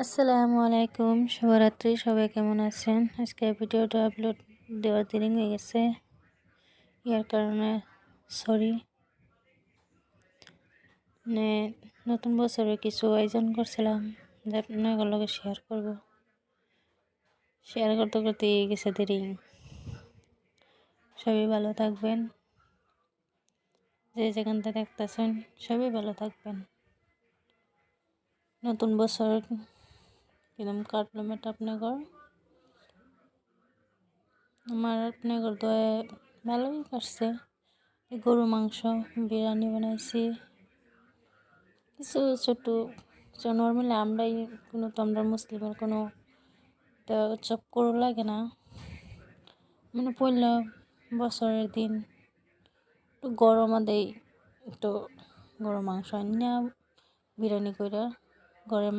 আসসালামু আলাইকুম, শুভরাত্রি। সবাই কেমন আছেন? আজকে ভিডিওটা আপলোড দেওয়ার দেরি হয়ে গেছে, ইয়ার কারণে সরি। মানে নতুন বছরে কিছু আয়োজন করছিলাম যে আপনাদের লগে শেয়ার করব। শেয়ার করতে করতে গেছে দেরি। সবাই ভালো থাকবেন, যে যেখান থেকে দেখতেছেন সবাই ভালো থাকবেন। নতুন বছর কিরম কাটলো মেটা আপনাদের? আমার আপনাদের দয়ে ভালোই কাটছে। গরু মাংস, বিরিয়ানি বানাইছি, কিছু ছোটো নর্মালি আমরাই আমরা মুসলিমের কোনো উৎসব করো লাগে না। মানে পয়লা বছরের দিন একটু গরম দেই, একটু গরু মাংস আনিয়া বিরিয়ানি করে ঘরে